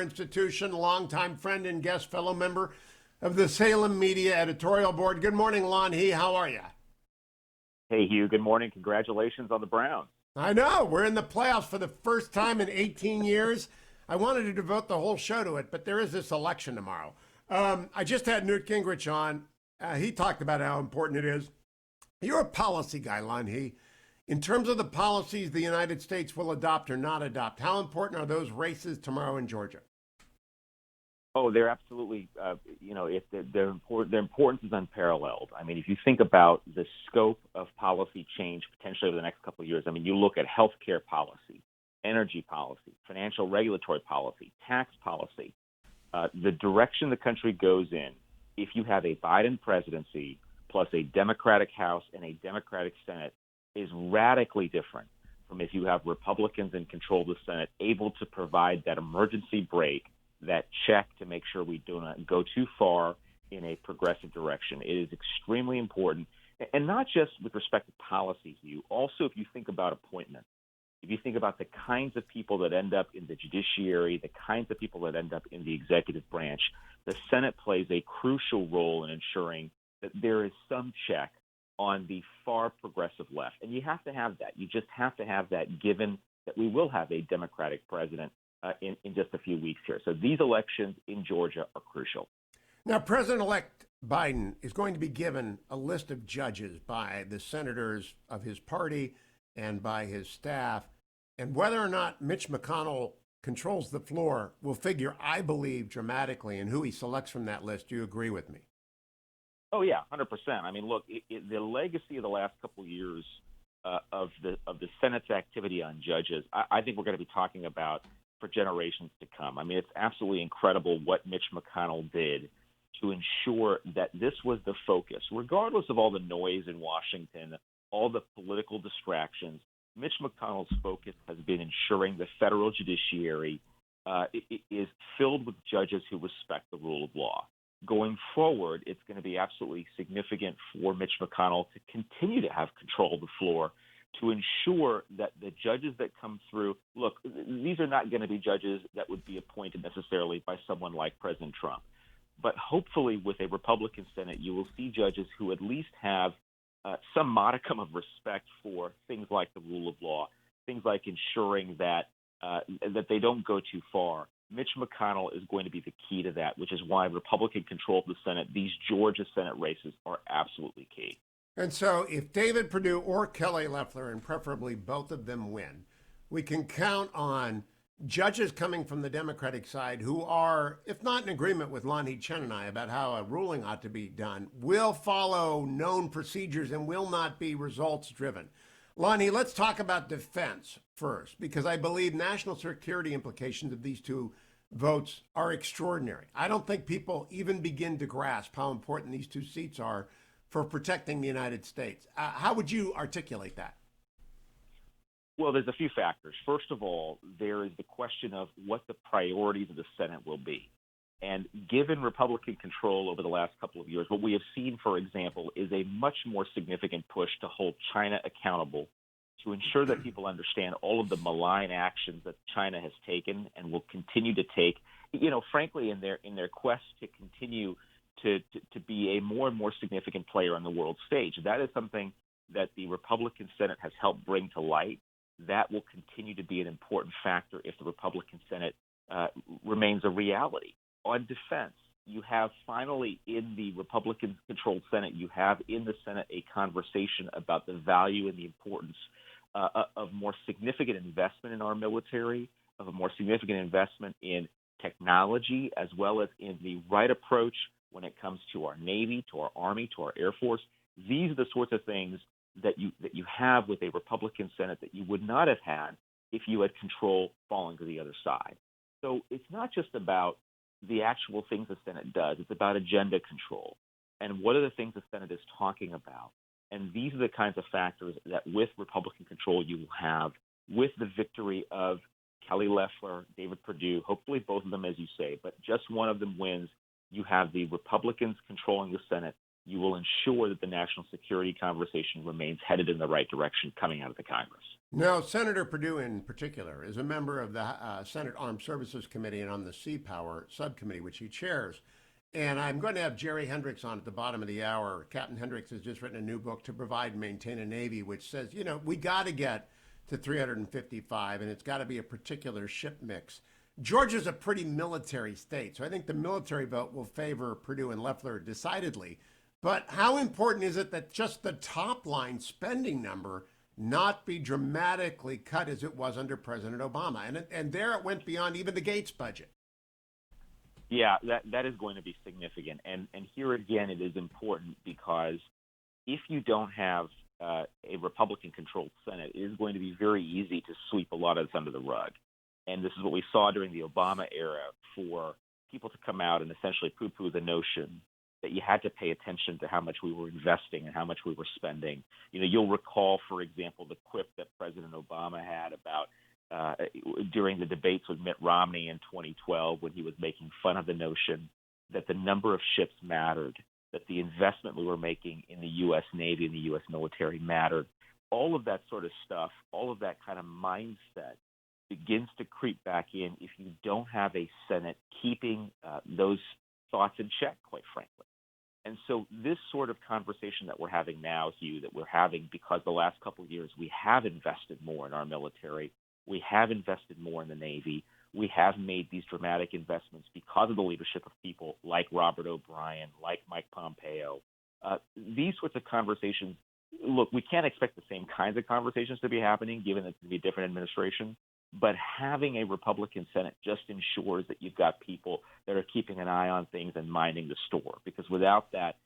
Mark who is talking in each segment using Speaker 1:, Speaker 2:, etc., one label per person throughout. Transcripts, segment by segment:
Speaker 1: Institution, longtime friend and guest, fellow member of the Salem Media Editorial Board. Good morning, Lanhee. How are you?
Speaker 2: Hey, Hugh. Good morning. Congratulations on the Browns.
Speaker 1: I know. We're in the playoffs for the first time in 18 years. I wanted to devote the whole show to it, but there is this election tomorrow. I just had Newt Gingrich on. He talked about how important it is. You're a policy guy, Lanhee. In terms of the policies the United States will adopt or not adopt, how important are those races tomorrow in Georgia?
Speaker 2: Oh, they're absolutely, their importance is unparalleled. I mean, if you think about the scope of policy change potentially over the next couple of years, I mean, you look at healthcare policy, energy policy, financial regulatory policy, tax policy, the direction the country goes in, if you have a Biden presidency plus a Democratic House and a Democratic Senate, is radically different from if you have Republicans in control of the Senate able to provide that emergency brake, that check to make sure we do not go too far in a progressive direction. It is extremely important, and not just with respect to policy, Hugh. Also, if you think about appointments, if you think about the kinds of people that end up in the judiciary, the kinds of people that end up in the executive branch, the Senate plays a crucial role in ensuring that there is some check on the far progressive left. And you have to have that. You just have to have that given that we will have a Democratic president in just a few weeks here. So these elections in Georgia are crucial.
Speaker 1: Now, President-elect Biden is going to be given a list of judges by the senators of his party and by his staff. And whether or not Mitch McConnell controls the floor will figure, I believe, dramatically in who he selects from that list. Do you agree with me?
Speaker 2: Oh, yeah, 100%. I mean, look, the legacy of the last couple of years of the Senate's activity on judges, I think we're going to be talking about for generations to come. I mean, it's absolutely incredible what Mitch McConnell did to ensure that this was the focus. Regardless of all the noise in Washington, all the political distractions, Mitch McConnell's focus has been ensuring the federal judiciary is filled with judges who respect the rule of law. Going forward, it's going to be absolutely significant for Mitch McConnell to continue to have control of the floor, to ensure that the judges that come through, look, these are not going to be judges that would be appointed necessarily by someone like President Trump. But hopefully with a Republican Senate, you will see judges who at least have some modicum of respect for things like the rule of law, things like ensuring that they don't go too far. Mitch McConnell is going to be the key to that, which is why Republican control of the Senate, these Georgia Senate races are absolutely key.
Speaker 1: And so if David Perdue or Kelly Loeffler, and preferably both of them, win, we can count on judges coming from the Democratic side who are, if not in agreement with Lanhee Chen and I about how a ruling ought to be done, will follow known procedures and will not be results driven. Lanhee, let's talk about defense first, because I believe national security implications of these two votes are extraordinary. I don't think people even begin to grasp how important these two seats are for protecting the United States. How would you articulate that?
Speaker 2: Well, there's a few factors. First of all, there is the question of what the priorities of the Senate will be. And given Republican control over the last couple of years, what we have seen, for example, is a much more significant push to hold China accountable, to ensure that people understand all of the malign actions that China has taken and will continue to take, frankly, in their quest to continue to be a more and more significant player on the world stage. That is something that the Republican Senate has helped bring to light. That will continue to be an important factor if the Republican Senate remains a reality. On defense, you have finally in the Republican-controlled Senate, you have in the Senate a conversation about the value and the importance of more significant investment in our military, of a more significant investment in technology, as well as in the right approach when it comes to our Navy, to our Army, to our Air Force. These are the sorts of things that you have with a Republican Senate that you would not have had if you had control falling to the other side. So it's not just about the actual things the Senate does. It's about agenda control. And what are the things the Senate is talking about? And these are the kinds of factors that with Republican control you will have with the victory of Kelly Loeffler, David Perdue, hopefully both of them, as you say, but just one of them wins. You have the Republicans controlling the Senate. You will ensure that the national security conversation remains headed in the right direction coming out of the Congress.
Speaker 1: No, Senator Perdue in particular is a member of the Senate Armed Services Committee and on the Sea Power Subcommittee, which he chairs. And I'm going to have Jerry Hendricks on at the bottom of the hour. Captain Hendricks has just written a new book to provide and maintain a Navy, which says, we got to get to 355, and it's got to be a particular ship mix. Georgia's a pretty military state, so I think the military vote will favor Perdue and Loeffler decidedly. But how important is it that just the top line spending number not be dramatically cut as it was under President Obama? And there it went beyond even the Gates budget.
Speaker 2: Yeah, that is going to be significant. And here again, it is important because if you don't have a Republican-controlled Senate, it is going to be very easy to sweep a lot of this under the rug. And this is what we saw during the Obama era for people to come out and essentially poo-poo the notion that you had to pay attention to how much we were investing and how much we were spending. You'll recall, for example, the quip that President Obama had about during the debates with Mitt Romney in 2012 when he was making fun of the notion that the number of ships mattered, that the investment we were making in the U.S. Navy and the U.S. military mattered. All of that sort of stuff, all of that kind of mindset begins to creep back in if you don't have a Senate keeping those thoughts in check, quite frankly. And so this sort of conversation that we're having now, Hugh, that we're having because the last couple of years we have invested more in our military, we have invested more in the Navy, we have made these dramatic investments because of the leadership of people like Robert O'Brien, like Mike Pompeo. These sorts of conversations, look, we can't expect the same kinds of conversations to be happening given that it's going to be a different administration. But having a Republican Senate just ensures that you've got people that are keeping an eye on things and minding the store. Because without that,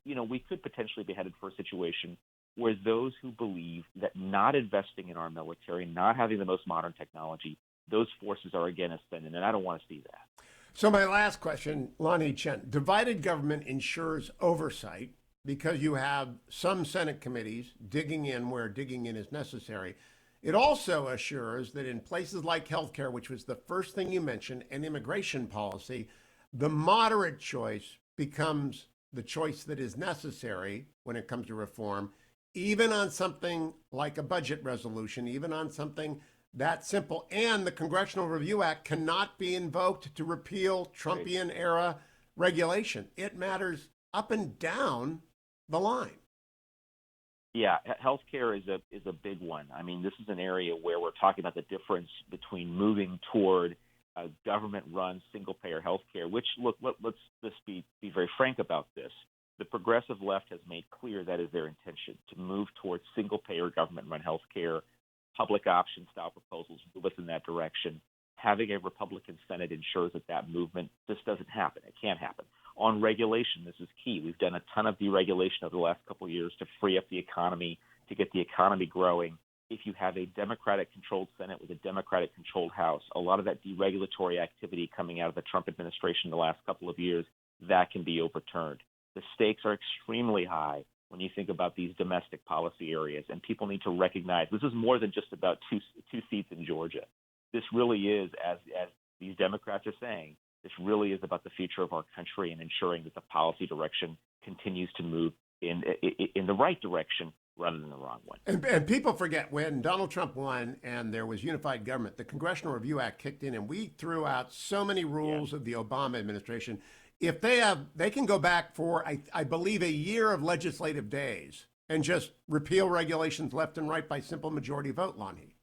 Speaker 2: we could potentially be headed for a situation where those who believe that not investing in our military, not having the most modern technology, those forces are again ascending. And I don't want to see that.
Speaker 1: So my last question, Lanhee Chen, divided government ensures oversight because you have some Senate committees digging in where digging in is necessary. It also assures that in places like healthcare, which was the first thing you mentioned, and immigration policy, the moderate choice becomes the choice that is necessary when it comes to reform, even on something like a budget resolution, even on something that simple. And the Congressional Review Act cannot be invoked to repeal Trumpian era regulation. It matters up and down the line.
Speaker 2: Yeah, healthcare is a big one. I mean, this is an area where we're talking about the difference between moving toward a government-run single-payer healthcare, which, look, let's just be very frank about this. The progressive left has made clear that is their intention, to move towards single-payer government-run healthcare. Public option-style proposals move us in that direction. Having a Republican Senate ensures that movement just doesn't happen. It can't happen. On regulation, this is key. We've done a ton of deregulation over the last couple of years to free up the economy, to get the economy growing. If you have a Democratic-controlled Senate with a Democratic-controlled House, a lot of that deregulatory activity coming out of the Trump administration the last couple of years, that can be overturned. The stakes are extremely high when you think about these domestic policy areas, and people need to recognize this is more than just about two seats in Georgia. This really is, as these Democrats are saying, this really is about the future of our country and ensuring that the policy direction continues to move in the right direction rather than the wrong one.
Speaker 1: And people forget when Donald Trump won and there was unified government, the Congressional Review Act kicked in and we threw out so many rules of the Obama administration. If they can go back for, I believe, a year of legislative days and just repeal regulations left and right by simple majority vote, Lanhee.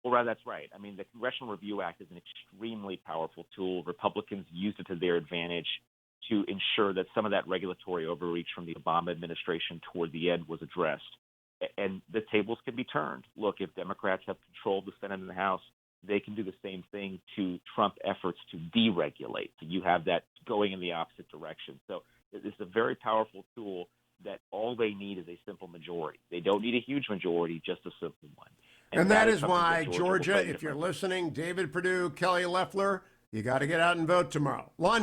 Speaker 2: Well, right, that's right. I mean, the Congressional Review Act is an extremely powerful tool. Republicans used it to their advantage to ensure that some of that regulatory overreach from the Obama administration toward the end was addressed. And the tables can be turned. Look, if Democrats have control of the Senate and the House, they can do the same thing to Trump efforts to deregulate. So you have that going in the opposite direction. So it's a very powerful tool that all they need is a simple majority. They don't need a huge majority, just a simple one.
Speaker 1: And that is why, Georgia, if you're listening, David Perdue, Kelly Loeffler, you got to get out and vote tomorrow. Lanhee.